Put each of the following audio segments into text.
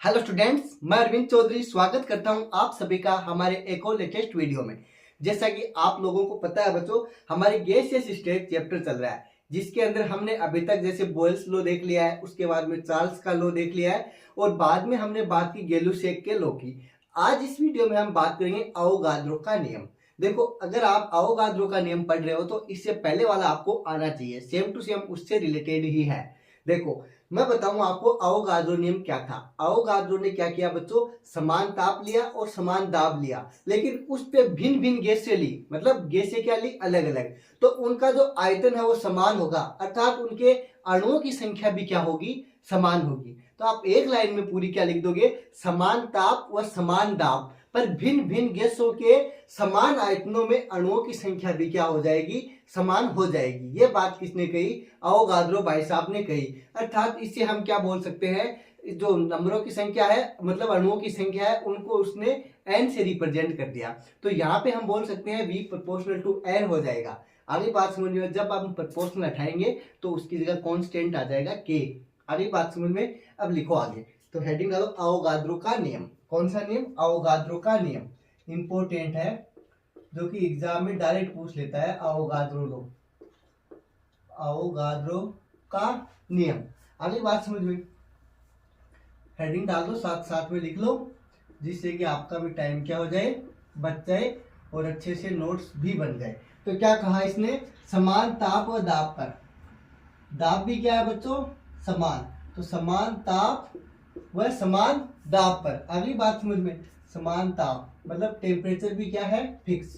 Hello students, मैं अरविंद चौधरी स्वागत करता हूं आप सभी का हमारे एक और लेटेस्ट वीडियो में। जैसा कि आप लोगों को पता है बच्चों, हमारे गैसियस स्टेट चैप्टर चल रहा है, जिसके अंदर हमने अभी तक जैसे बोयल्स लॉ देख लिया है, उसके बाद में चार्ल्स का लॉ देख लिया है और बाद में हमने बात की गैलुसेक के लॉ की। आज इस वीडियो में हम बात करेंगे अवोगाद्रो का नियम। देखो, अगर आप अवोगाद्रो का नियम पढ़ रहे हो तो इससे पहले वाला आपको आना चाहिए, सेम टू सेम उससे रिलेटेड ही है। देखो, मैं बताऊं आपको अवोगाद्रो नियम क्या था। अवोगाद्रो ने क्या किया बच्चों, समान ताप लिया और समान दाब लिया, लेकिन उस पे भिन्न भिन्न गैसें ली, मतलब गैसें क्या ली, अलग अलग। तो उनका जो आयतन है वो समान होगा, अर्थात उनके अणुओं की संख्या भी क्या होगी, समान होगी। तो आप एक लाइन में पूरी क्या लिख दोगे, समान ताप व समान दाब पर भिन्न भिन्न गैसों के समान आयतनों में अणुओं की संख्या भी क्या हो जाएगी, समान हो जाएगी। ये बात किसने कही, अवोगाद्रो भाई साहब ने कही। अर्थात इससे हम क्या बोल सकते हैं, जो नंबरों की संख्या है मतलब अणुओं की संख्या है, उनको उसने n से रिप्रेजेंट कर दिया। तो यहाँ पे हम बोल सकते हैं v प्रोपोर्शनल टू n हो जाएगा। आगे बात समझ में, जब आप प्रोपोर्शनल हटाएंगे तो उसकी जगह कांस्टेंट आ जाएगा k। आगे बात समझ में, अब लिखो आगे। तो हेडिंग डालो अवोगाद्रो का नियम। कौन सा नियम, अवोगाद्रो का नियम। इंपोर्टेंट है, जो कि एग्जाम में डायरेक्ट पूछ लेता है, अवोगाद्रो लो, अवोगाद्रो का नियम। आगे बात समझ में, हेडिंग डाल दो, साथ साथ में लिख लो, जिससे कि आपका भी टाइम क्या हो जाए, बच जाए और अच्छे से नोट्स भी बन जाए। तो क्या कहा इसने, समान ताप व दाब पर, दाब भी क्या है बच्चों, समान, तो समान ताप व समान दाब पर। अगली बात समझ में, समान ताप मतलब टेम्परेचर भी क्या है, फिक्स,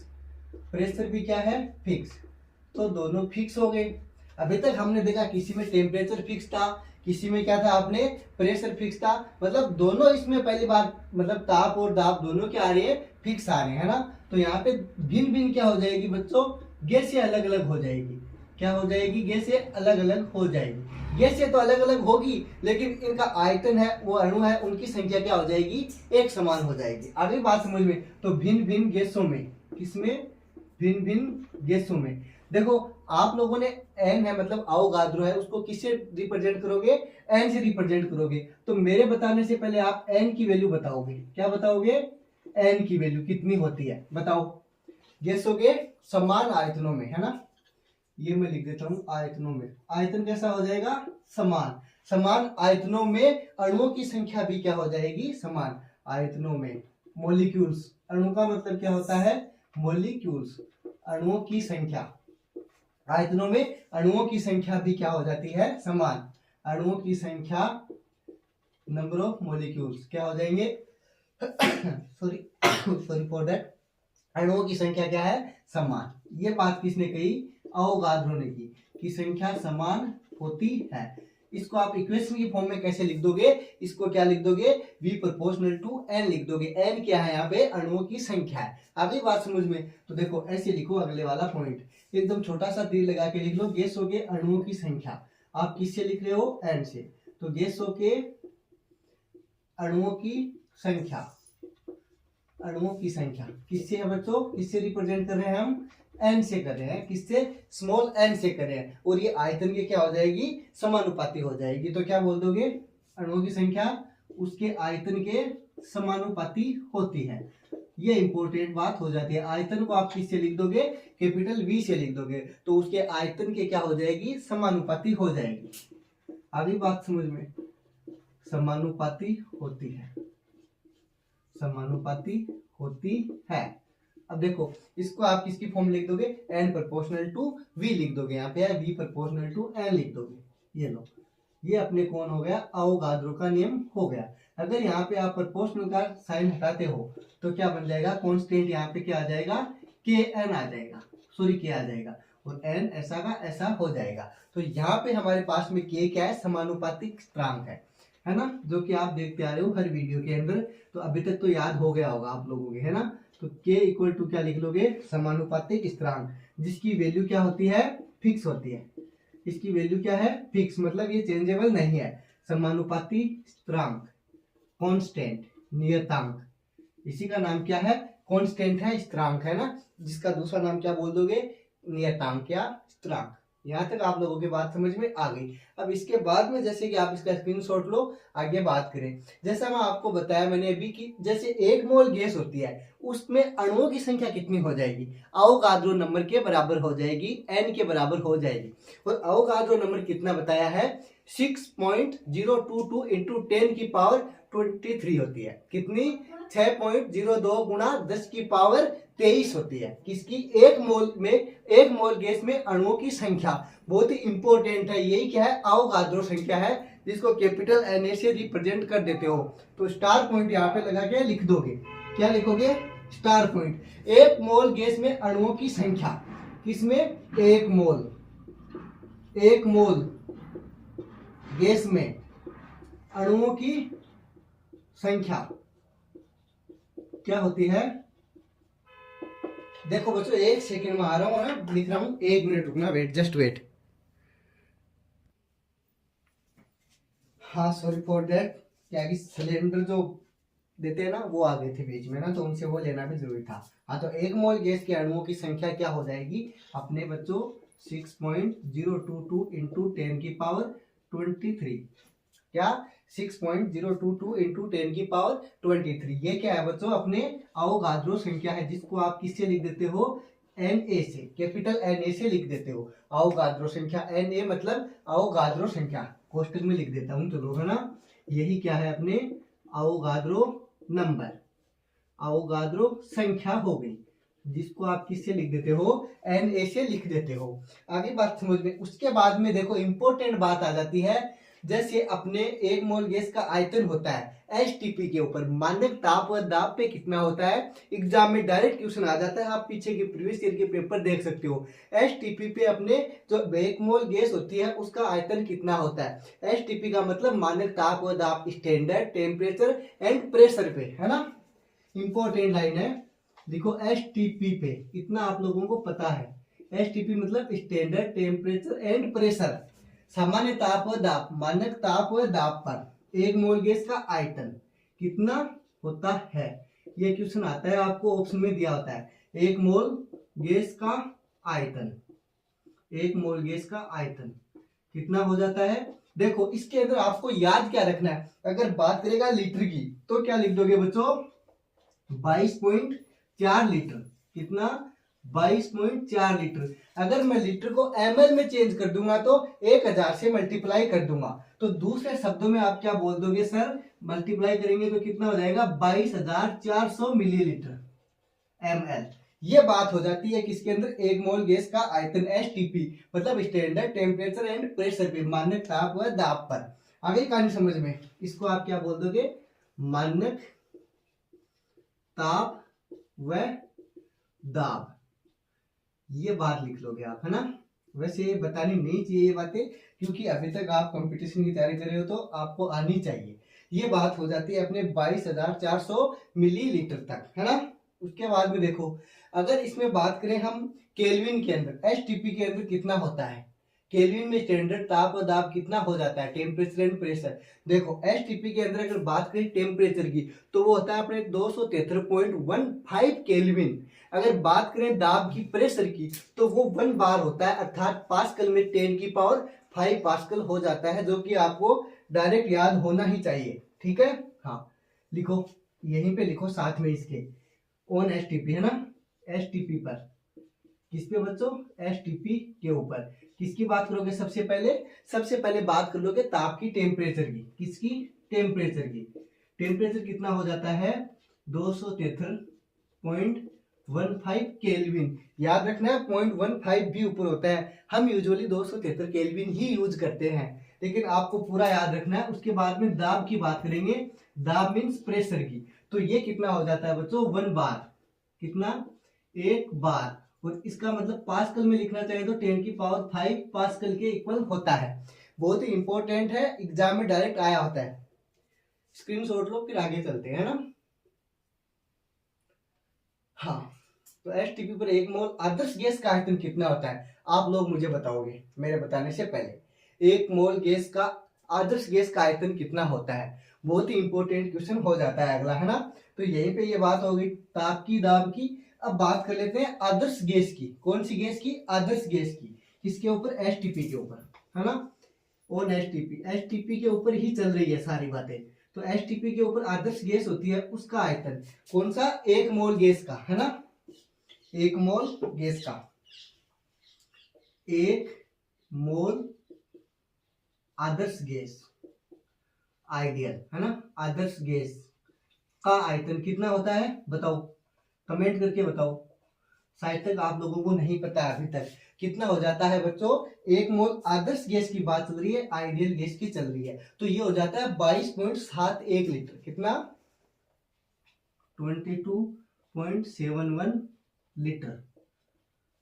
प्रेशर भी क्या है, फिक्स, तो दोनों फिक्स हो गए। अभी तक हमने देखा किसी में टेम्परेचर फिक्स था, किसी में क्या था, आपने प्रेशर फिक्स था, मतलब दोनों इसमें पहली बात, मतलब ताप और दाब दोनों क्या आ रहे हैं, फिक्स आ रहे हैं, है ना। तो यहाँ पे भिन्न भिन्न क्या हो जाएगी बच्चों, गैसें अलग अलग हो जाएगी। क्या हो जाएगी, गैसें अलग अलग हो जाएगी। गैसें तो अलग अलग होगी, लेकिन इनका आयतन है, वो अणु है, उनकी संख्या क्या हो जाएगी, एक समान हो जाएगी। अगली बात समझ में, तो भिन्न भिन्न गैसों में, किसमें, भिन्न भिन्न गैसों में। देखो, आप लोगों ने n है मतलब अवोगाद्रो है, उसको किससे रिप्रेजेंट करोगे, n से रिप्रेजेंट करोगे। तो मेरे बताने से पहले आप n की वैल्यू बताओगे। क्या बताओगे, n की वैल्यू कितनी होती है बताओ, गैसों के समान आयतनों में, है ना। ये मैं लिख देता हूं, आयतनों में। आयतन कैसा हो जाएगा, समान। समान आयतनों में अणुओं की संख्या भी क्या हो जाएगी, समान आयतनों में। मोलिक्यूल्स, अणु का मतलब क्या होता है, मोलिक्यूल्स, अणुओं की संख्या। आयतनों में अणुओं की संख्या भी क्या हो जाती है, समान। अणुओं की संख्या, नंबर ऑफ मोलिक्यूल्स क्या हो जाएंगे सॉरी सॉरी फॉर दैट, अणुओं की संख्या क्या है, समान। ये बात किसने कही, अवोगाद्रो ने की, कि संख्या समान होती है। इसको आप इक्वेशन की फॉर्म में कैसे लिख दोगे, इसको क्या लिख दोगे, v प्रोपोर्शनल टू n लिख दोगे। n क्या है यहाँ पे, अणुओं की संख्या है। अगली बात समझ में, तो देखो ऐसे लिखो, अगले वाला पॉइंट एकदम छोटा सा तीर लगा के लिख लो, गैसों के अणुओं की संख्या। आप किससे लिख रहे हो, n से। तो गैसों के अणुओं की संख्या, अणुओं की संख्या किससे है बच्चों, किससे रिप्रेजेंट कर रहे हैं हम, n से कर रहे हैं, किससे, स्मॉल n से कर रहे हैं। और ये आयतन की क्या हो जाएगी, समानुपाती हो जाएगी। तो क्या बोल दोगे, अणुओं की संख्या उसके आयतन के समानुपाती होती है। ये इंपॉर्टेंट बात हो जाती है। आयतन को आप किससे लिख दोगे, कैपिटल V से लिख दोगे, तो उसके आयतन के क्या हो जाएगी, समानुपाती हो जाएगी। आगे बात समझ में, समानुपाती होती है, समानुपाती होती है। अब देखो, इसको आप किसकी फॉर्म लिख दोगे, n प्रोपोर्शनल टू v लिख दोगे। यहाँ पे है v प्रोपोर्शनल टू n लिख दोगे। ये लो, ये अपने कौन हो गया, अवोगाद्रो का नियम हो गया। अगर यहाँ पे आप प्रोपोर्शनल का साइन हटाते हो तो क्या बन जाएगा, कांस्टेंट यहाँ पे क्या आ जाएगा, kn आ जाएगा, सॉरी k आ जाएगा, और n ऐसा का ऐसा हो जाएगा। तो यहाँ पे हमारे पास में k क्या है, समानुपातिक स्थिरांक है ना, जो कि आप देखते आ रहे हो हर वीडियो के अंदर। तो अभी तक तो याद हो गया होगा आप लोगों के, है ना। तो k इक्वल टू क्या लिख लोगे, समानुपातिक स्थिरांक, जिसकी वैल्यू क्या होती है, फिक्स होती है। इसकी वैल्यू क्या है, फिक्स, मतलब ये चेंजेबल नहीं है। समानुपाती स्थिरांक, कांस्टेंट, नियतांक, इसी का नाम क्या है, कांस्टेंट है, स्थिरांक है ना, जिसका दूसरा नाम क्या बोल दोगे, नियतांक या स्थिरांक। यहाँ तक आप लोगों की बात समझ में आ गई। अब इसके बाद में जैसे कि आप इसका स्क्रीनशॉट लो, आगे बात करें। जैसा मैं आपको बताया मैंने अभी कि जैसे 1 मोल गैस होती है उसमें अणुओं की संख्या कितनी हो जाएगी, अवोगाद्रो नंबर के बराबर हो जाएगी, n के बराबर हो जाएगी। और अवोगाद्रो नंबर कितना बताया है, 6.022 इंटू 10 की पावर 23 होती है। कितनी, 6.02 गुणा 10 की पावर 23 होती है। किसकी, 1 मोल गैस में अणुओं की संख्या। बहुत ही इंपॉर्टेंट है, यही क्या है, अवोगाद्रो संख्या है, जिसको कैपिटल Na से रिप्रेजेंट कर देते हो। तो स्टार पॉइंट यहाँ पे लगा के लिख दोगे। क्या लिखोगे, स्टार पॉइंट। 1 मोल गैस में अणुओं की संख्या, किसमें, 1 मोल गैस में अणुओं की संख्या क्या होती है। देखो बच्चों, 1 सेकेंड में आ रहा हूं ना, लिख रहा हूं, 1 मिनट रुकना, वेट, जस्ट वेट। हाँ सॉरी फॉर दैट, क्या कि सिलेंडर जो देते हैं ना वो आ गए थे बीच में ना, तो उनसे वो लेना भी जरूरी था। हाँ, तो 1 मोल गैस के अणुओं की संख्या क्या हो जाएगी अपने बच्चों, 6.022 इंटू 10 की पावर 23। क्या, 6.022 इंटू 10 की पावर 23। ये क्या है बच्चों, अपने अवोगाद्रो संख्या है, जिसको आप किससे लिख देते हो, Na से, कैपिटल Na से लिख देते हो। अवोगाद्रो संख्या, Na मतलब अवोगाद्रो संख्या, कोष्टक में लिख देता हूं, चलो, है ना। यही क्या है, अपने अवोगाद्रो नंबर, अवोगाद्रो संख्या हो गई, जिसको आप किससे लिख देते हो, Na से लिख देते हो। आगे बात समझ में। उसके बाद में देखो इंपॉर्टेंट बात आ जाती है, जैसे अपने 1 मोल गैस का आयतन होता है एसटीपी के ऊपर, मानक ताप व दाब पे कितना होता है। एग्जाम में डायरेक्ट क्वेश्चन आ जाता है, आप पीछे के प्रीवियस ईयर के पेपर देख सकते हो। एसटीपी पे अपने जो 1 मोल गैस होती है उसका आयतन कितना होता है। एसटीपी का मतलब मानक ताप व दाब, स्टैंडर्ड टेम्परेचर एंड प्रेशर पे, है ना। इंपॉर्टेंट लाइन है, देखो एसटीपी पे इतना आप लोगों को पता है। एसटीपी मतलब स्टैंडर्ड टेम्परेचर एंड प्रेशर, सामान्य ताप व दाब, मानक ताप व दाब पर 1 मोल गैस का आयतन कितना होता है। ये क्वेश्चन आता है, आपको ऑप्शन में दिया होता है 1 मोल गैस का आयतन, 1 मोल गैस का आयतन कितना हो जाता है। देखो इसके अंदर आपको याद क्या रखना है, अगर बात करेगा लीटर की तो क्या लिख दोगे बच्चों, 22.4 लीटर। कितना, 22.4 लीटर। अगर मैं लीटर को ml में चेंज कर दूंगा तो 1000 से मल्टीप्लाई कर दूंगा, तो दूसरे शब्दों में आप क्या बोल दोगे, सर मल्टीप्लाई करेंगे तो कितना हो जाएगा, 22,400 मिलीलीटर ml। ये बात हो जाती है किसके अंदर, 1 मोल गैस का आयतन एसटीपी मतलब स्टैंडर्ड टेम्परेचर एंड प्रेशर पे, मानक ताप व दाब पर। आगे कहानी समझ में, इसको आप क्या बोल दोगे, मानक ताप व दाब, ये बात लिख लोगे आप, है ना। वैसे ये बतानी नहीं चाहिए ये बातें, क्योंकि अभी तक आप कंपटीशन की तैयारी कर रहे हो तो आपको आनी चाहिए। ये बात हो जाती है अपने 22,400 मिलीलीटर तक, है ना। उसके बाद में देखो, अगर इसमें बात करें हम केल्विन के अंदर, एसटीपी के अंदर कितना होता है, केल्विन में स्टैंडर्ड ताप और दाब कितना हो जाता है, टेम्परेचर एंड प्रेशर। देखो एसटीपी के अंदर अगर बात करें टेम्परेचर की तो वो होता है अपने 273.15 केल्विन। अगर बात करें दाब की, प्रेशर की, तो वो 1 बार होता है, अर्थात पास्कल में 10 की पावर 5 पास्कल हो जाता है, जो कि आपको डायरेक्ट याद होना ही चाहिए, ठीक है। हाँ लिखो, यहीं पे लिखो साथ में इसके, ऑन एसटीपी, है ना। एसटीपी पर, किस पे बच्चों, एसटीपी के ऊपर किसकी बात करोगे, सबसे पहले बात कर लोगे ताप की, टेम्परेचर की, किसकी, टेम्परेचर की। टेम्परेचर कितना हो जाता है, 273.15 केल्विन। याद रखना है 0.15 भी ऊपर होता है, हम यूजुअली 273 केल्विन ही यूज करते हैं, लेकिन आपको पूरा याद रखना है। उसके बाद में दाब की बात करेंगे, दाब मीन्स प्रेशर की, तो ये कितना हो जाता है बच्चों, 1 बार। कितना, 1 बार। और इसका मतलब पास्कल में लिखना चाहिए तो 10 की पावर 5 पास्कल के इक्वल होता है। बहुत ही इंपॉर्टेंट है, एग्जाम में डायरेक्ट आया होता है। स्क्रीनशॉट लो, फिर आगे चलते हैं, ना। हाँ, तो एसटीपी पर 1 मोल आदर्श गैस का आयतन कितना होता है, आप लोग मुझे बताओगे मेरे बताने से पहले। 1 मोल गैस का, आदर्श गैस का आयतन कितना होता है, बहुत ही इंपॉर्टेंट क्वेश्चन हो जाता है अगला, है ना। तो यहीं पे ये बात हो गई ताप की, दाब की। अब बात कर लेते हैं आदर्श गैस की। कौन सी गैस की, आदर्श गैस की। किसके ऊपर, एसटीपी के ऊपर, है ना। ऑन एसटीपी, एसटीपी के ऊपर ही चल रही है सारी बातें। तो एसटीपी के ऊपर आदर्श गैस होती है, उसका आयतन कौन सा, 1 मोल गैस का, है ना, 1 मोल गैस का, 1 मोल आदर्श गैस, आइडियल, है ना, आदर्श गैस का आयतन कितना होता है बताओ, कमेंट करके बताओ। शायद तक आप लोगों को नहीं पता अभी तक कितना हो जाता है बच्चों। 1 मोल आदर्श गैस की बात चल रही है, आइडियल गैस की चल रही है, तो ये हो जाता है 22.71 लीटर। कितना, 22.71 लीटर।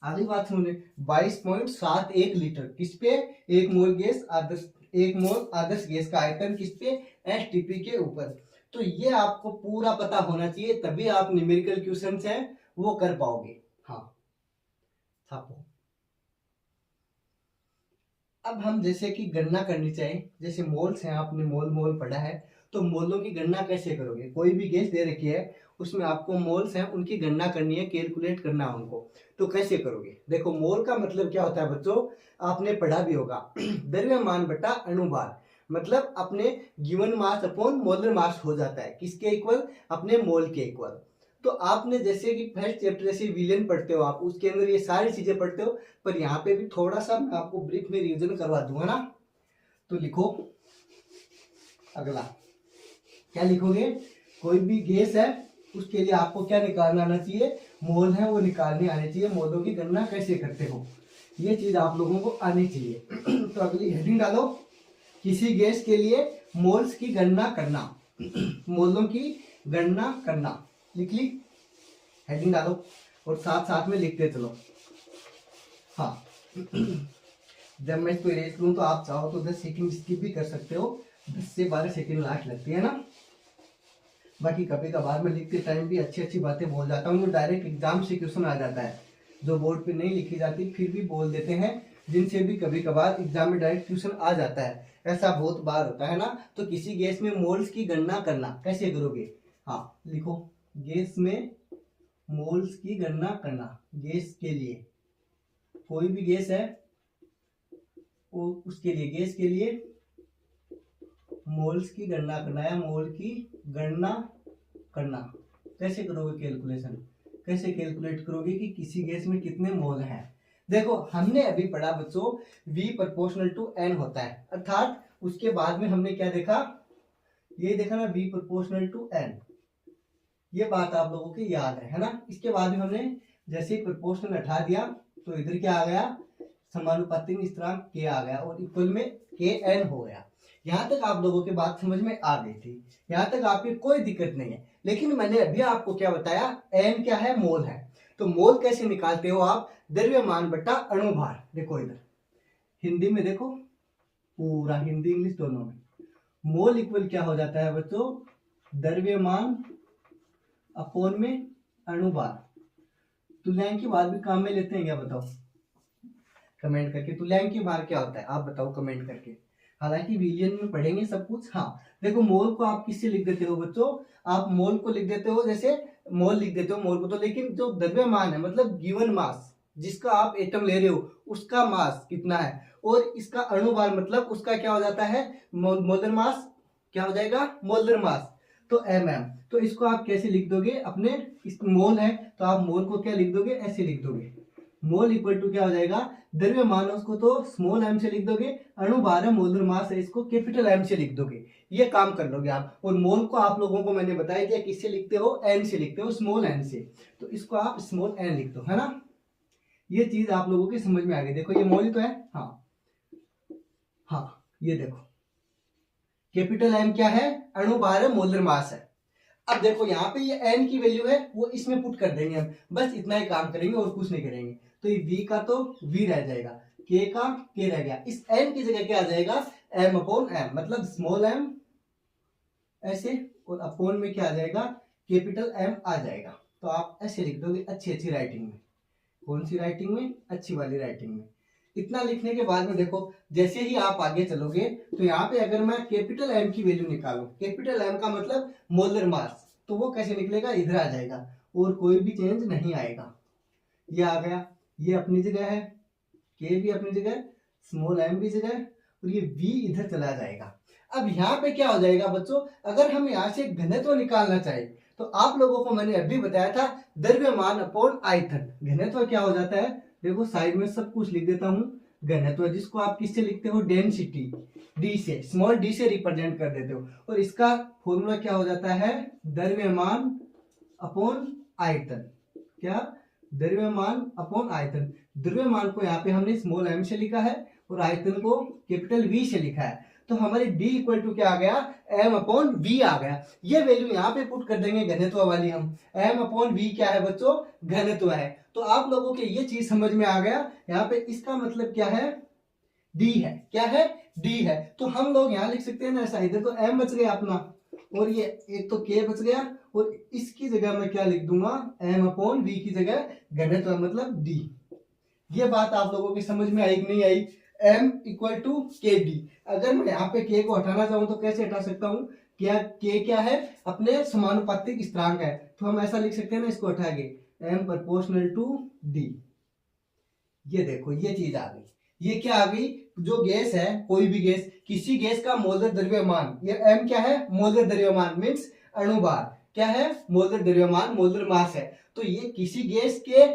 आगे बात सुनिए, 22.71 लीटर किस पे, 1 मोल गैस आदर्श, 1 मोल आदर्श गैस का आयतन किस पे, एसटीपी के ऊपर। तो ये आपको पूरा पता होना चाहिए, तभी आप न्यूमेरिकल क्वेश्चंस हैं वो कर पाओगे। हाँ, छापो। अब हम जैसे कि गणना करनी चाहिए, जैसे मोल्स हैं, आपने मोल मोल पढ़ा है, तो मोलों की गणना कैसे करोगे। कोई भी गैस दे रखी है, उसमें आपको मोल्स हैं उनकी गणना करनी है, कैलकुलेट करना है उनको, तो कैसे करोगे। देखो मोल का मतलब क्या होता है बच्चों, आपने पढ़ा भी होगा द्रव्यमान बटा अणुभार, मतलब अपने given mass upon molar mass हो जाता है, किसके इक्वल, अपने मोल के इक्वल। तो आपने जैसे कि फर्स्ट चैप्टर जैसे विलियन पढ़ते हो आप, उसके अंदर ये सारी चीजें पढ़ते हो, पर यहाँ पे भी थोड़ा सा मैं आपको ब्रीफ में रिवीजन करवा दूंगा ना। तो लिखो अगला, क्या लिखोगे, कोई भी गैस है उसके लिए आपको क्या निकालना आना चाहिए, मोल है वो निकालने आने चाहिए, मोलों की गणना कैसे करते हो ये चीज आप लोगों को आनी चाहिए। तो अगली हेडिंग डालो, किसी गैस के लिए मोल्स की गणना करना, मोलों की गणना करना, लिख ली, हेडिंग डालो और साथ साथ में लिखते चलो। हाँ जब मैं इसको इरेज करूं तो आप चाहो तो 10 सेकंड स्किप भी कर सकते हो, 10 से 12 सेकंड लास्ट लगती है ना। बाकी कभी कभार मैं लिखते टाइम भी अच्छी अच्छी बातें बोल जाता हूँ, जो डायरेक्ट एग्जाम से क्वेश्चन आ जाता है, जो बोर्ड पे नहीं लिखी जाती फिर भी बोल देते हैं, जिनसे भी कभी कभार एग्जाम में डायरेक्ट क्वेश्चन आ जाता है, ऐसा बहुत बार होता है ना। तो किसी गैस में मोल्स की गणना करना कैसे करोगे, हाँ लिखो, गैस में मोल्स की गणना करना, गैस के लिए, कोई भी गैस है वो उसके लिए, गैस के लिए मोल्स की गणना करना है, मोल की गणना करना। कैसे करोगे कैलकुलेशन, कैसे कैलकुलेट करोगे कि किसी गैस में कितने मोल हैं। देखो हमने अभी पढ़ा बच्चों V प्रोपोर्शनल टू N होता है, अर्थात उसके बाद में हमने क्या देखा, ये देखा ना V प्रोपोर्शनल टू N, ये बात आप लोगों की याद है ना। इसके बाद में हमने जैसे ही प्रोपोर्शनल हटा दिया तो इधर क्या आ गया, समानुपातिक स्थिरांक K आ गया और इक्वल में Kn हो गया। यहाँ तक आप लोगों की बात समझ में आ गई थी, यहाँ तक आपकी कोई दिक्कत नहीं है। लेकिन मैंने अभी आपको क्या बताया, n क्या है, मोल है। तो मोल कैसे निकालते हो आप, द्रव्यमान बटा अणुभार। देखो इधर हिंदी में देखो, पूरा हिंदी इंग्लिश दोनों में, मोल इक्वल क्या हो जाता है बच्चों, द्रव्यमान अपोन में अणुभार। तुल्यांक की बात भी काम में लेते हैं क्या, बताओ कमेंट करके, तुल्यांक की बार क्या होता है आप बताओ कमेंट करके। हालांकि विलियन में पढ़ेंगे सब कुछ। हाँ देखो मोल को आप किससे लिख देते हो बच्चों, आप मोल को लिख देते हो, जैसे मोल लिख देते हो मोल को, तो लेकिन जो द्रव्यमान है मतलब गिवन मास, जिसका आप एटम ले रहे हो उसका मास कितना है, और इसका अणुभार मतलब उसका क्या हो जाता है, मोलर मास, क्या हो जाएगा मोलर मास, तो mm। तो इसको आप कैसे लिख दोगे, अपने इस मोल है तो आप मोल को क्या लिख दोगे, ऐसे लिख दोगे, मोल इक्वल टू क्या हो जाएगा, द्रव्यमान है उसको तो स्मॉल m से लिख दोगे, अणुभार है मोलर मास है इसको कैपिटल M से लिख दोगे, ये काम कर लोगे आप। और मोल को आप लोगों को मैंने बताया कि किससे लिखते हो, n से लिखते हो, स्मॉल n से, तो इसको आप स्मॉल n लिख दो, है ना। ये चीज आप लोगों की समझ में आ गई। देखो ये मोल तो है, हाँ हाँ ये देखो कैपिटल M क्या है, अणुभार है मोलर मास है। अब देखो यहाँ पे ये n की वैल्यू है वो इसमें पुट कर देंगे हम, बस इतना ही काम करेंगे और कुछ नहीं करेंगे। तो ये v का तो v रह जाएगा, k का k रह गया, इस n की जगह क्या आ जाएगा, m अपॉन m, मतलब स्मॉल m ऐसे, और अपॉन में क्या आ जाएगा, कैपिटल M आ जाएगा। तो आप ऐसे लिख दोगे अच्छी अच्छी राइटिंग में, कौन सी राइटिंग में, अच्छी वाली राइटिंग में। इतना लिखने के बाद में देखो जैसे ही आप आगे चलोगे तो यहाँ पे अगर मैं कैपिटल M की वैल्यू निकालूं, कैपिटल M का मतलब मोलर मास, तो वो कैसे निकलेगा, इधर आ जाएगा और कोई भी चेंज नहीं आएगा। ये आ गया, ये अपनी जगह है, के भी अपनी जगह, स्मॉल m भी जगह, और ये v इधर चला जाएगा। अब यहाँ पे क्या हो जाएगा बच्चों, अगर हम यहाँ से घनत्व निकालना चाहे तो आप लोगों को मैंने अभी बताया था द्रव्यमान अपॉन आयतन। घनत्व क्या हो जाता है, देखो साइड में सब कुछ लिख देता हूँ। घनत्व जिसको आप किससे लिखते हो, डेंसिटी, डी से, स्मॉल डी से रिप्रेजेंट कर देते हो, और इसका फॉर्मूला क्या हो जाता है, द्रव्यमान अपॉन आयतन। क्या, द्रव्यमान अपॉन आयतन। द्रव्यमान को यहाँ पे हमने स्मॉल m से लिखा है और आयतन को कैपिटल V से लिखा है, तो हमारी D इक्वल टू क्या आ गया, m अपॉन V आ गया। ये वैल्यू यहाँ पे पुट कर देंगे घनत्व वाली हम। m अपॉन V क्या है बच्चों, घनत्व है। तो आप लोगों के ये चीज समझ में आ गया, यहाँ पे इसका मतलब क्या है, D है। क्या है, D है। तो हम लोग यहाँ लिख सकते हैं ना ऐसा, इधर तो m बच गया अपना, और ये एक तो k बच गया, और इसकी जगह मैं क्या लिख दूंगा, m अपॉन v की जगह घनत्व मतलब d। ये बात आप लोगों की समझ में आई कि नहीं आई, m इक्वल टू के डी। अगर मैं यहाँ पे k को हटाना चाहूं तो कैसे हटा सकता हूँ, क्या k क्या है, अपने समानुपातिक स्थिरांक है, तो हम ऐसा लिख सकते हैं ना इसको हटा के, m प्रोपोर्शनल टू d। ये देखो ये चीज आ गई। ये क्या आ गई, जो गैस है, कोई भी गैस, किसी गैस का मोलर द्रव्यमान, ये m क्या है, मोलर द्रव्यमान मीन्स अणुभार, क्या है, मोलर द्रव्यमान, मोलर मास है। तो ये किसी गैस के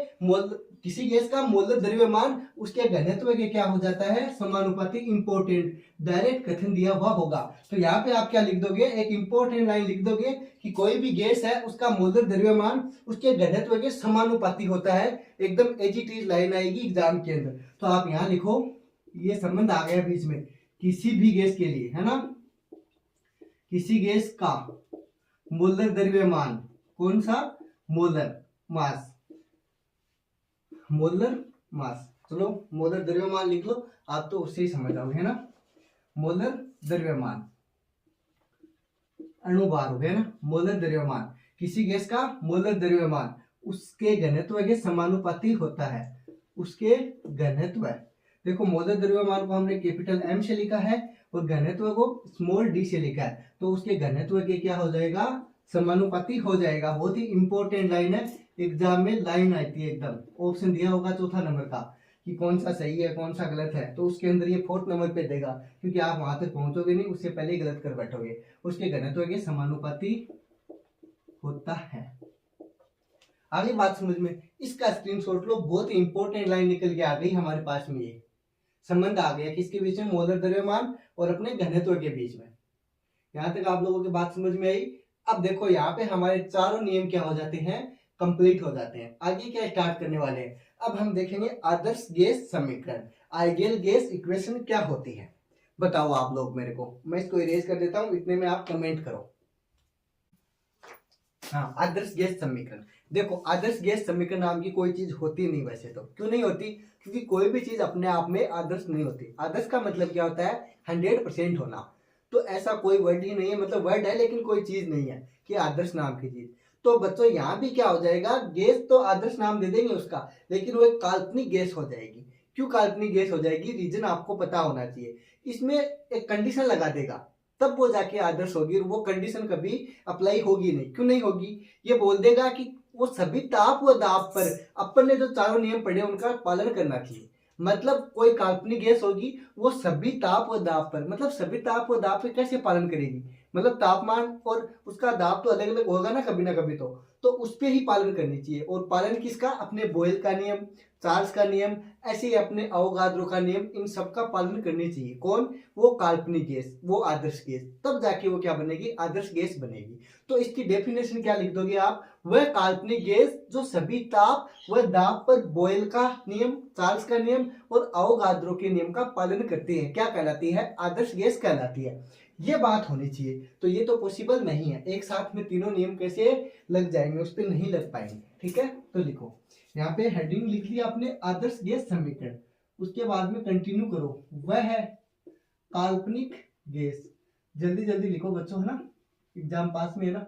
किसी गैस का मोलर द्रव्यमान उसके घनत्व के क्या हो जाता है, समानुपातिक। इंपॉर्टेंट डायरेक्ट कथन दिया हुआ होगा, तो यहाँ पे आप क्या लिख दोगे, एक इंपॉर्टेंट लाइन लिख दोगे कि कोई भी गैस है उसका मोलर द्रव्यमान उसके घनत्व के समानुपाती होता है। एकदम एज इट इज लाइन आएगी एग्जाम के अंदर, तो आप यहाँ लिखो, ये संबंध आ गया बीच में, किसी भी गैस के लिए, है ना, किसी गैस का मोलर द्रव्यमान, कौन सा, मोलर मास, मोलर मास, चलो मोलर द्रव्यमान लिख लो, आप तो उससे ही समझ आओगे, है ना। मोलर द्रव्यमान अणुभार हो गया ना, मोलर द्रव्यमान, किसी गैस का मोलर द्रव्यमान उसके घनत्व के समानुपाती होता है, उसके घनत्व। देखो मोलर द्रव्यमान को हमने कैपिटल M से लिखा है और घनत्व को स्मॉल d से लिखा है, तो उसके घनत्व के क्या हो जाएगा, समानुपाती हो जाएगा। बहुत ही इंपॉर्टेंट लाइन है, एग्जाम में लाइन आती है, एकदम ऑप्शन दिया होगा चौथा नंबर का कि कौन सा सही है कौन सा गलत है, तो उसके अंदर ये 4th नंबर पे देगा, क्योंकि आप वहां तक पहुंचोगे नहीं, उससे पहले ही गलत कर बैठोगे। उसके घनत्व के समानुपाती होता है। आगे बात समझ में, इसका स्क्रीनशॉट लो, बहुत ही इंपॉर्टेंट लाइन निकल के आ गई हमारे पास में, ये संबंध आ गया किसके बीच में, मोलर द्रव्यमान और अपने घनत्व के बीच में। यहां तक आप लोगों की बात समझ में आई। अब देखो यहाँ पे हमारे चारों नियम क्या हो जाते हैं, कंप्लीट हो जाते हैं। आगे क्या स्टार्ट करने वाले हैं, अब हम देखेंगे आदर्श गैस समीकरण, आइडियल गैस इक्वेशन क्या होती है, बताओ आप लोग मेरे को। मैं इसको इरेज कर देता हूं, इतने में आप कमेंट करो। हाँ, आदर्श गैस समीकरण। देखो आदर्श गैस समीकरण नाम की कोई चीज होती नहीं वैसे तो। क्यों नहीं होती, क्योंकि कोई भी चीज अपने आप में आदर्श नहीं होती। आदर्श का मतलब क्या होता है, 100% होना। तो ऐसा कोई वर्ड ही नहीं है, मतलब वर्ड है लेकिन कोई चीज नहीं है कि आदर्श नाम की चीज। तो बच्चों यहाँ भी क्या हो जाएगा, गैस तो आदर्श नाम दे देंगे उसका, लेकिन वो एक काल्पनिक गैस हो जाएगी। क्यों काल्पनिक गैस हो जाएगी, रीजन आपको पता होना चाहिए। इसमें एक कंडीशन लगा देगा तब वो जाके आदर्श होगी, और वो कंडीशन कभी अप्लाई होगी नहीं। क्यों नहीं होगी, ये बोल देगा कि वो सभी ताप व दाब पर अपन ने जो चारों नियम पढ़े उनका पालन करना चाहिए। मतलब कोई काल्पनिक गैस होगी, वो सभी ताप व दाब पर, मतलब सभी ताप व दाब पे कैसे पालन करेगी, मतलब तापमान और उसका दाब तो अलग अलग होगा ना कभी ना कभी, तो उस पे ही पालन करनी चाहिए। और पालन किसका, अपने बोयल का नियम, चार्ल्स का नियम, ऐसे ही अपने अवोगाद्रो का नियम, इन सब का पालन करनी चाहिए। कौन, वो काल्पनिक गैस, वो आदर्श गैस, तब जाके वो क्या बनेगी, आदर्श गैस बनेगी। तो इसकी डेफिनेशन क्या लिख दोगे आप, वह काल्पनिक गैस जो सभी ताप व दाब पर बोयल का नियम, चार्ल्स का नियम और अवोगाद्रो के नियम का पालन करती है, क्या कहलाती है, आदर्श गैस कहलाती है। ये बात होनी चाहिए। तो ये तो पॉसिबल नहीं है, एक साथ में तीनों नियम कैसे लग जाएंगे, उस पर नहीं लग पाएंगे। ठीक है, तो लिखो यहाँ पे हेडिंग लिख लिया आपने, आदर्श गैस समीकरण। उसके बाद में कंटिन्यू करो, वह है काल्पनिक गैस। जल्दी जल्दी लिखो बच्चों, है ना, एग्जाम पास में है ना।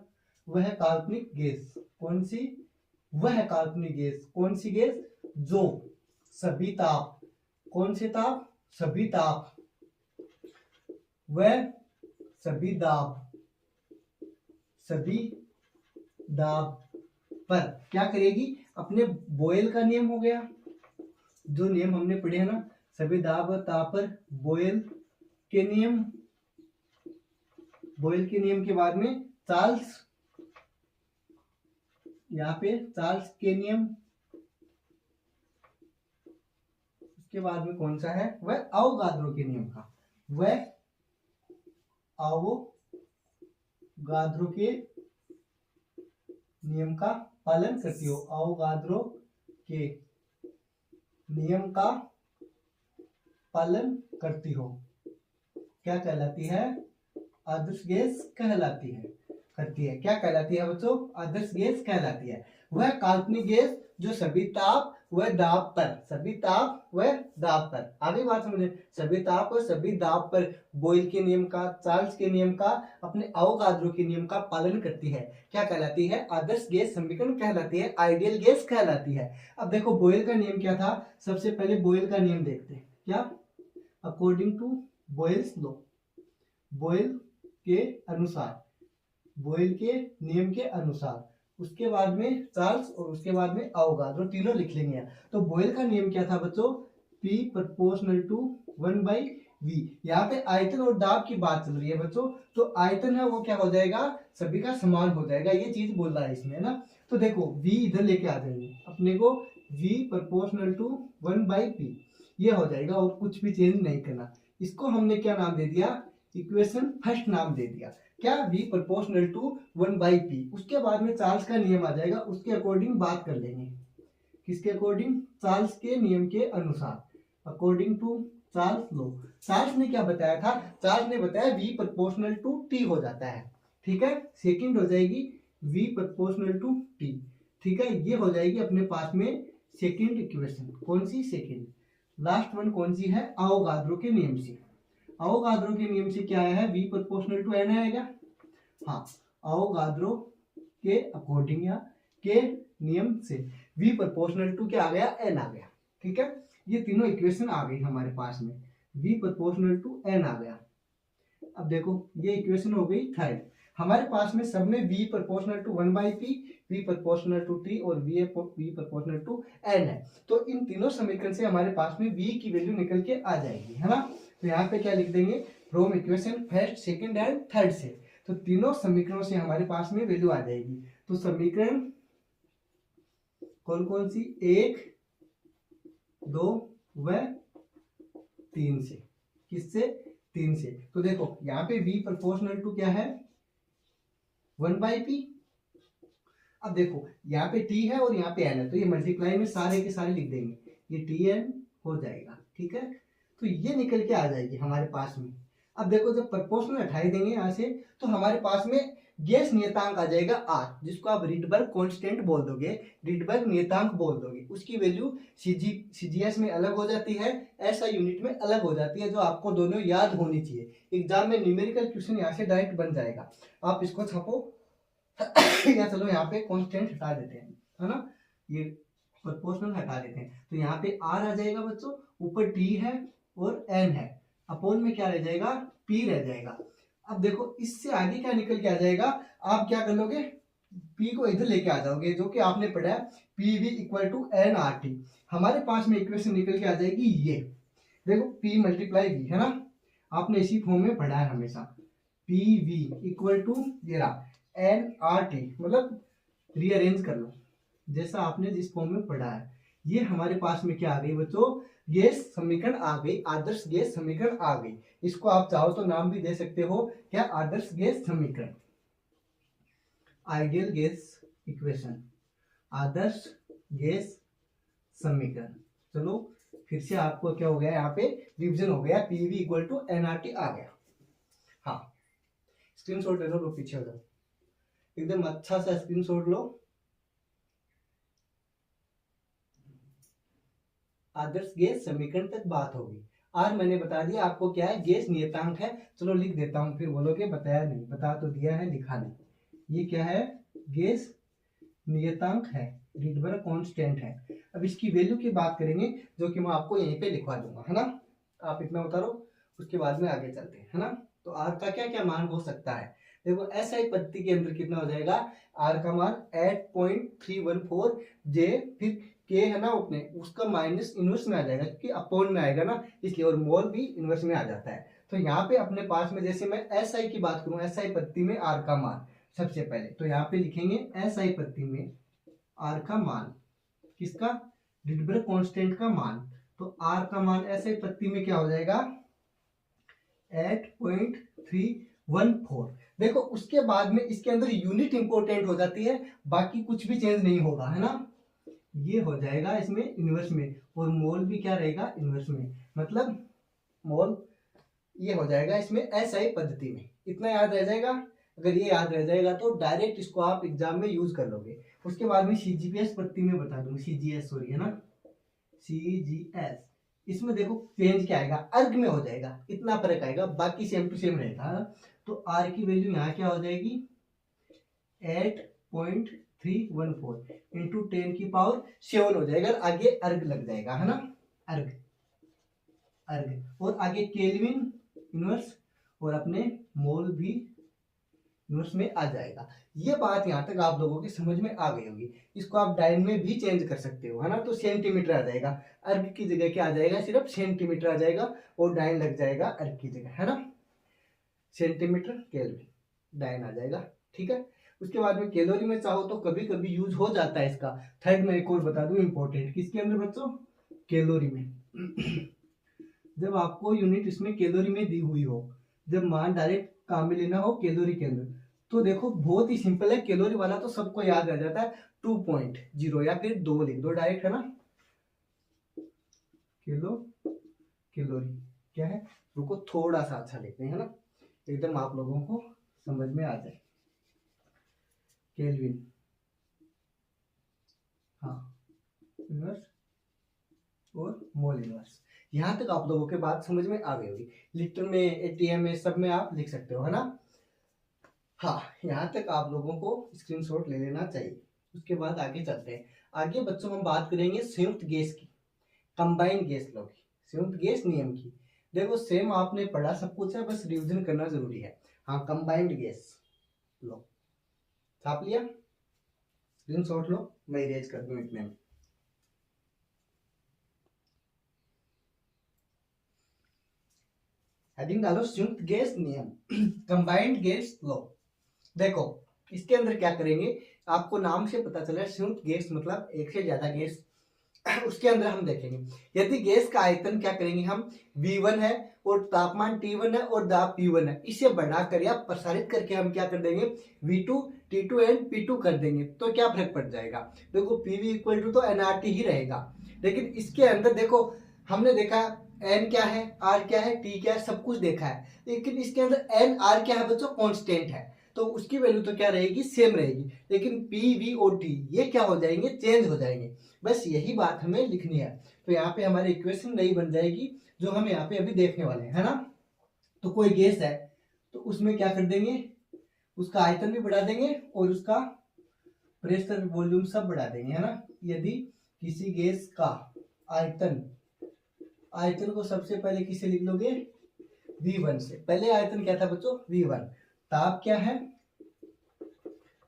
वह काल्पनिक गैस कौन सी, वह काल्पनिक गैस कौन सी गैस, जो सभी ताप, कौन से ताप, सभी ताप, वह सभी दाब, सभी दाब पर क्या करेगी, अपने बोयल का नियम हो गया, जो नियम हमने पढ़े हैं ना, सभी दाब और ताप पर बोयल के नियम, बोयल के नियम के बाद में चार्ल्स, यहाँ पे चार्ल्स के नियम, उसके बाद में कौन सा है, वह अवोगाद्रो के नियम का, वह अवोगाद्रो के नियम का पालन करती हो, अवोगाद्रो के नियम का पालन करती हो, क्या कहलाती है, आदर्श गैस कहलाती है, करती है, क्या कहलाती है बच्चों, आदर्श गैस कहलाती है। वह काल्पनिक गैस जो सभी ताप व दाब पर, सभी ताप व दाब पर, आगे बात समझे, सभी ताप और सभी दाब पर बोयल के नियम का, चार्ल्स के नियम का, अपने अवोगाद्रो के नियम का पालन करती है, क्या कहलाती है, आदर्श गैस समीकरण कहलाती है, आइडियल गैस कहलाती है। अब देखो बोयल का नियम क्या था, सबसे पहले बोयल का नियम देखते हैं, क्या, अकॉर्डिंग टू बोयल्स लॉ, बोयल के अनुसार, बोयल के नियम के अनुसार, उसके बाद में चार्ल्स और उसके बाद में अवोगाद्रो, तीनों लिख लेंगे। तो बोयल का नियम क्या था बच्चों, P प्रोपोर्शनल टू 1/V। यहाँ पे आयतन और दाब की बात चल रही है बच्चों, तो आयतन है वो क्या हो जाएगा, सभी का समान हो जाएगा, ये चीज बोल रहा है इसमें ना। तो देखो V इधर लेके आ जाएंगे, अपने को V प्रोपोर्शनल टू 1/P ये हो जाएगा, और कुछ भी चेंज नहीं करना। इसको हमने क्या नाम दे दिया, इक्वेशन फर्स्ट नाम दे दिया, क्या, V प्रोपोर्शनल टू 1/P। उसके बाद में चार्ल्स का नियम आ जाएगा, उसके अकॉर्डिंग बात कर लेंगे, किसके अकॉर्डिंग, चार्ल्स के नियम के अनुसार, according to Charles law. Charles ने क्या बताया था, चार्ल्स ने बताया V प्रोपोर्शनल टू T हो जाता है, ठीक है, सेकंड हो जाएगी V प्रोपोर्शनल टू T, ठीक है, ये हो जाएगी अपने पास में सेकंड इक्वेशन, कौन सी, सेकंड। लास्ट वन कौन सी है, अवोगाद्रो के नियम से, अवोगाद्रो के नियम से क्या आया है, V प्रोपोर्शनल टू N आएगा, हाँ, अवोगाद्रो के अकॉर्डिंग या के नियम से V प्रोपोर्शनल टू क्या आ गया, N आ गया, ठीक है, ये तीनों इक्वेशन आ गई हमारे पास में, V प्रोपोर्शनल टू N आ गया। अब देखो ये इक्वेशन हो गई थर्ड, हमारे पास में सब में V proportional to 1/P, V proportional to T और V प्रोपोर्शनल टू N है। तो इन तीनों समीकरण से हमारे पास में V की वैल्यू निकल के आ जाएगी, है ना। तो यहाँ पे क्या लिख देंगे, from equation first, second and third से, तो तीनों समीकरणों से हमारे पास में वैल्यू आ जाएगी। तो समीकरण कौन कौन सी, 1, 2 व 3 से, किससे, 3 से। तो देखो यहाँ पे V प्रोपोर्शनल टू क्या है, 1/P। अब देखो यहाँ पे T है और यहाँ पे N है, तो ये मल्टीप्लाई में सारे के सारे लिख देंगे, ये TN हो जाएगा, ठीक है, तो ये निकल के आ जाएगी हमारे पास में। अब देखो जब प्रोपोर्शनल हटाई देंगे यहाँ से, तो हमारे पास में गैस नियतांक आ जाएगा R, जिसको आप रिडबर्ग कांस्टेंट बोल दोगे, रिडबर्ग नियतांक बोल दोगे। उसकी वैल्यू CGS में अलग हो जाती है, SI यूनिट में अलग हो जाती है, जो आपको दोनों याद होनी चाहिए। एग्जाम में न्यूमेरिकल क्वेश्चन यहाँ से डायरेक्ट बन जाएगा, आप इसको छापो या चलो यहाँ पे कांस्टेंट हटा देते हैं, है ना, ये प्रोपोर्शनल हटा देते हैं, तो यहाँ पे R आ जाएगा बच्चों, ऊपर T है और N है, अपोन में क्या रह जाएगा, P रह जाएगा। अब देखो इससे आगे क्या निकल के आ जाएगा, आप क्या कर लोगे, P को इधर लेके आ जाओगे, जो कि आपने पढ़ा है PV इक्वल टू NRT। हमारे पास में इक्वेशन निकल के आ जाएगी ये, देखो P मल्टीप्लाई V, है ना, आपने इसी फॉर्म में पढ़ा है हमेशा, PV इक्वल टू ये रहा NRT, मतलब रीअरेंज कर लो जैसा आपने जिस फॉर्म में पढ़ा है। ये हमारे पास में क्या आ गई बच्चों, गैस समीकरण आ गई, आदर्श गैस समीकरण आ गई। इसको आप चाहो तो नाम भी दे सकते हो, क्या, आदर्श गैस समीकरण, आइडियल गैस इक्वेशन, आदर्श गैस समीकरण। चलो फिर से आपको क्या हो गया, यहाँ पे रिवीजन हो गया, PV इक्वल टू NRT आ गया। हाँ, स्क्रीनशॉट ले लो, पीछे हो जाओ, एकदम अच्छा सा स्क्रीनशॉट लो। आदर्श गैस समीकरण तक बात होगी। आज मैंने बता दिया आपको क्या है, गैस नियतांक है। चलो लिख देता हूं, फिर बोलोगे बताया नहीं, बता तो दिया है, लिखा नहीं। ये क्या है, गैस नियतांक है, रिडबर्ग कांस्टेंट है। अब इसकी वैल्यू की बात करेंगे, जो कि मैं आपको यहीं पे लिखवा दूंगा, है ना, आप इतना उतारो, उसके बाद में आगे चलते हैं, है ना। तो आर का क्या क्या मान हो सकता है, देखो SI पद्धति के अंदर कितना हो जाएगा, आर का मान 8.314 जे, फिर के है ना अपने, उसका माइनस इनवर्स में आ जाएगा क्योंकि अपॉन में आएगा ना, इसलिए, और मोल भी इनवर्स में आ जाता है। तो यहाँ पे अपने पास में जैसे मैं एस आई की बात करूँ, एस आई पत्ती में आर का मान सबसे पहले, तो यहाँ पे लिखेंगे एस आई पत्ती में आर का मान, किसका, डिडबर्ग कांस्टेंट का मान। तो आर का मान एस आई पत्ती में क्या हो जाएगा 8.314। देखो उसके बाद में इसके अंदर यूनिट इंपोर्टेंट हो जाती है, बाकी कुछ भी चेंज नहीं होगा, है ना। ये हो जाएगा इसमें इनवर्स में, और मोल भी क्या रहेगा इनवर्स में, मतलब मोल ये हो जाएगा इसमें एस आई पद्धति में। इतना याद रह जाएगा। अगर ये याद रह जाएगा तो डायरेक्ट इसको आप एग्जाम में यूज कर लोगे। उसके बाद में सीजीपीएस पद्धति में बता दूंगा, सीजीएस सॉरी, है ना, सीजीएस। इसमें देखो चेंज क्या आएगा, अर्ग में हो जाएगा, इतना फर्क आएगा, बाकी सेम टू सेम रहेगा। तो आर की वैल्यू यहाँ क्या हो जाएगी 8.314 इंटू 10 की पावर 7 हो जाएगा, आगे अर्ग लग जाएगा, है ना, अर्ग अर्ग, और आगे केल्विन इनवर्स और अपने मोल भी इनवर्स में आ जाएगा। ये बात यहाँ तक आप लोगों की समझ में आ गई होगी। इसको आप डाइन में भी चेंज कर सकते हो, है ना, तो सेंटीमीटर आ जाएगा, अर्ग की जगह क्या आ जाएगा, सिर्फ सेंटीमीटर आ जाएगा, और डाइन लग जाएगा अर्ग की जगह, है ना, सेंटीमीटर केल्विन डाइन आ जाएगा, ठीक है। उसके बाद में कैलोरी में चाहो तो कभी कभी यूज हो जाता है इसका। थर्ड में एक और बता दूं इंपॉर्टेंट, किसके अंदर बच्चों, कैलोरी में। जब आपको यूनिट इसमें कैलोरी में दी हुई हो, जब मान डायरेक्ट काम में लेना हो कैलोरी के अंदर, तो देखो बहुत ही सिंपल है, कैलोरी वाला तो सबको याद आ जाता है, 2.0 या फिर 2 लिख दो डायरेक्ट, है ना, कैलोरी क्या है, रुको थोड़ा सा अच्छा लिखते हैं, है ना, एकदम आप लोगों को समझ में आ जाए। केल्विन, हाँ, इनवर्स और मोल इनवर्स। यहां तक आप लोगों के बात समझ में आ गई होगी। लीटर में, एटीएम में, सब में आप लिख सकते हो, है ना। हाँ, यहाँ तक आप लोगों को स्क्रीनशॉट ले लेना चाहिए। उसके बाद आगे चलते हैं। आगे बच्चों हम बात करेंगे संयुक्त गैस की, कंबाइंड गैस लॉ की, संयुक्त गैस नियम की। देखो सेम आपने पढ़ा सब कुछ है, बस रिवीजन करना जरूरी है। हाँ, कंबाइंड गैस लॉ छाप लिया, स्क्रीनशॉट लो, मैं इरेज कर दूं इतने में। हेडिंग डालो संयुक्त गैस नियम, कंबाइंड गैस लॉ। देखो इसके अंदर क्या करेंगे, आपको नाम से पता चला संयुक्त गैस मतलब एक से ज्यादा गैस। उसके अंदर हम देखेंगे यदि गैस का आयतन क्या करेंगे हम V1 है और तापमान T1 है और दाब P1 है, इसे बढ़ाकर या प्रसारित करके हम क्या कर देंगे V2, T2 एंड P2 कर देंगे, तो क्या फर्क पड़ जाएगा। देखो PV इक्वल टू तो nRT ही रहेगा, लेकिन इसके अंदर देखो हमने देखा N क्या है, R क्या है, T क्या है, सब कुछ देखा है, लेकिन इसके अंदर NR क्या है बच्चों, कांस्टेंट है, तो उसकी वैल्यू तो क्या रहेगी, सेम रहेगी, लेकिन P, V और T ये क्या हो जाएंगे, चेंज हो जाएंगे। बस यही बात हमें लिखनी है। तो यहाँ पे हमारी इक्वेशन नई बन जाएगी, जो हम यहाँ पे अभी देखने वाले हैं, है ना। तो कोई गैस है तो उसमें क्या कर देंगे, उसका आयतन भी बढ़ा देंगे और उसका प्रेशर, वॉल्यूम सब बढ़ा देंगे, है ना। यदि किसी गैस का आयतन, आयतन को सबसे पहले किसे लिख लोगे, V1 से। पहले आयतन क्या था बच्चों, V1, ताप क्या है,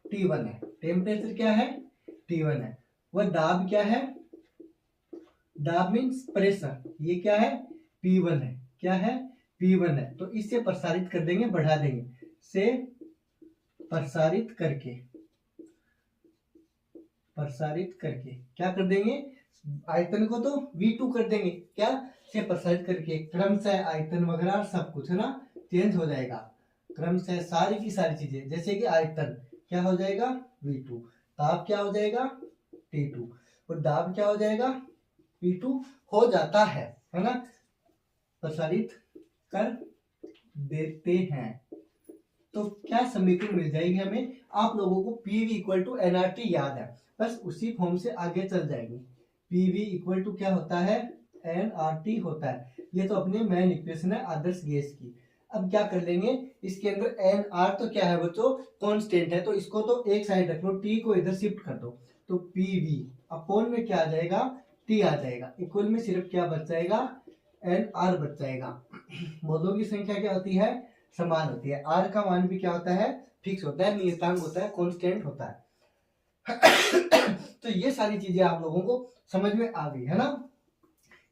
T1 है, टेम्परेचर क्या है, T1 है, वह दाब क्या है, दाब मीन्स प्रेशर, ये क्या है, P1 है, क्या है, P1 है। तो इससे प्रसारित कर देंगे, बढ़ा देंगे, से प्रसारित करके, प्रसारित करके क्या कर देंगे, आयतन को तो V2 कर देंगे, क्या से प्रसारित करके, क्रमशः आयतन वगैरह सब कुछ, है ना, चेंज हो जाएगा, क्रमशः सारी की सारी चीजें, जैसे कि आयतन क्या हो जाएगा V2, ताप क्या हो जाएगा T2 और दाब क्या हो जाएगा P2 हो जाता है ना, प्रसारित कर देते हैं। तो क्या समीकरण मिल जाएगी हमें, आप लोगों को PV इक्वल टू nRT याद है, बस उसी फॉर्म से आगे चल जाएंगे। PV इक्वल टू क्या होता है, nRT होता है, ये तो अपने मेन इक्वेशन है आदर्श गैस की। अब क्या कर लेंगे, इसके अंदर nR तो क्या है बच्चों, कांस्टेंट है, तो इसको तो एक साइड रख लो, T को इधर शिफ्ट कर दो, तो PV अपॉन में क्या आ जाएगा, T आ जाएगा, इक्वल में सिर्फ क्या बच जाएगा, nR बच जाएगा। मोलों की संख्या क्या होती है, समान होती है, R का मान भी क्या होता है, फिक्स होता है, नियतांक होता है, कांस्टेंट होता है। तो ये सारी चीजें आप लोगों को समझ में आ गई है ना।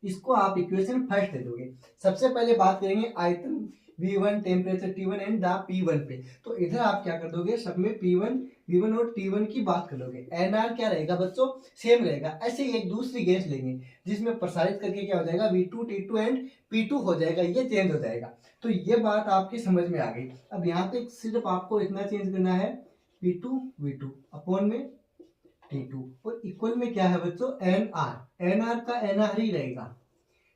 इसको आप इक्वेशन फर्स्ट दे दोगे। सबसे पहले बात करेंगे आयतन V1, temperature T1 and the P1 पे। तो इधर आप क्या कर दोगे, सब में P1, V1 और T1 की बात कर लोगे। NR क्या रहेगा बच्चों, सेम रहेगा। ऐसे ही एक दूसरी गैस लेंगे जिसमें प्रसारित करके क्या हो जाएगा, V2, T2 एंड P2 हो जाएगा, ये चेंज हो जाएगा। तो ये बात आपकी समझ में आ गई। अब यहाँ पे सिर्फ आपको इतना चेंज करना है, P2 V2 अपॉन में T2 और इक्वल में क्या है बच्चों, NR का NR ही रहेगा,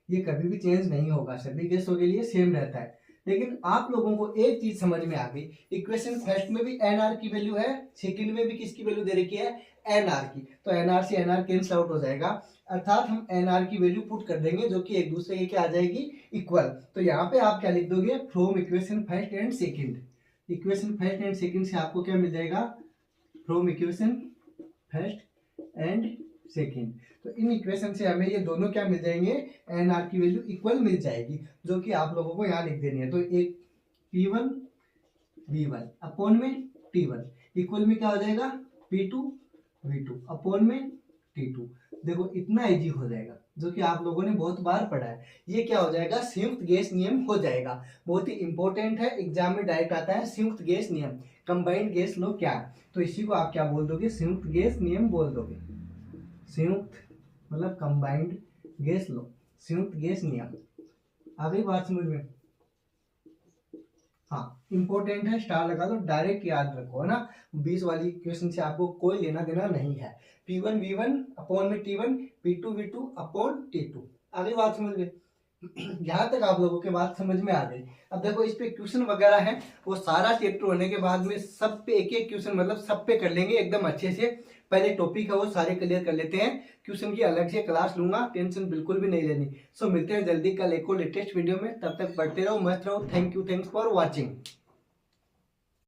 ये कभी भी चेंज नहीं होगा, सभी गैसों के लिए सेम रहता है। लेकिन आप लोगों को एक चीज समझ में आ गई, इक्वेशन फर्स्ट में भी NR की वैल्यू है, सेकंड में भी किसकी वैल्यू दे रखी है, NR की। तो NR से NR कैंसिल आउट हो जाएगा, अर्थात हम NR की वैल्यू पुट कर देंगे जो कि एक दूसरे के क्या आ जाएगी, इक्वल। तो यहाँ पे आप क्या लिख दोगे, from equation first and second. Equation first and second से आपको क्या मिल जाएगा, from equation first and second. तो इन इक्वेशन से हमें ये दोनों क्या मिल जाएंगे, NR की वैल्यू इक्वल मिल जाएगी, जो कि आप लोगों को यहाँ लिख देनी है। तो एक P1 V1 अपॉन में T1 इक्वल में क्या हो जाएगा, P2 V2 अपॉन में T2। देखो इतना इजी हो जाएगा, जो कि आप लोगों ने बहुत बार पढ़ा है। ये क्या हो जाएगा, संयुक्त गैस नियम हो जाएगा। बहुत ही इंपॉर्टेंट है, एग्जाम में डायरेक्ट आता है संयुक्त गैस नियम, कंबाइंड गैस लो क्या। तो इसी को आप क्या बोल दोगे, संयुक्त गैस नियम बोल दोगे। संयुक्त मतलब कंबाइंड गैस लो, संयुक्त गैस नियम। आ गई बात समझ में। हाँ इंपॉर्टेंट है, स्टार लगा दो, डायरेक्ट याद रखो है ना। 20 वाली क्वेश्चन से आपको कोई लेना देना नहीं है। P1 V1 अपॉन में T1, P2 V2 upon T2। आ गई बात समझ में। यहाँ तक आप लोगों के बात समझ में आ गई। अब देखो इस पे क्वेश्चन वगैरह है, वो सारा चैप्टर होने के बाद में सब पे एक एक क्वेश्चन मतलब सब पे कर लेंगे एकदम अच्छे से। पहले टॉपिक है वो सारे क्लियर कर लेते हैं, क्वेश्चन की अलग से क्लास लूंगा, टेंशन बिल्कुल भी नहीं लेनी। सो मिलते हैं जल्दी कल एक और लेटेस्ट वीडियो में, तब तक पढ़ते रहो, मस्त रहो। Thank you, thanks for watching.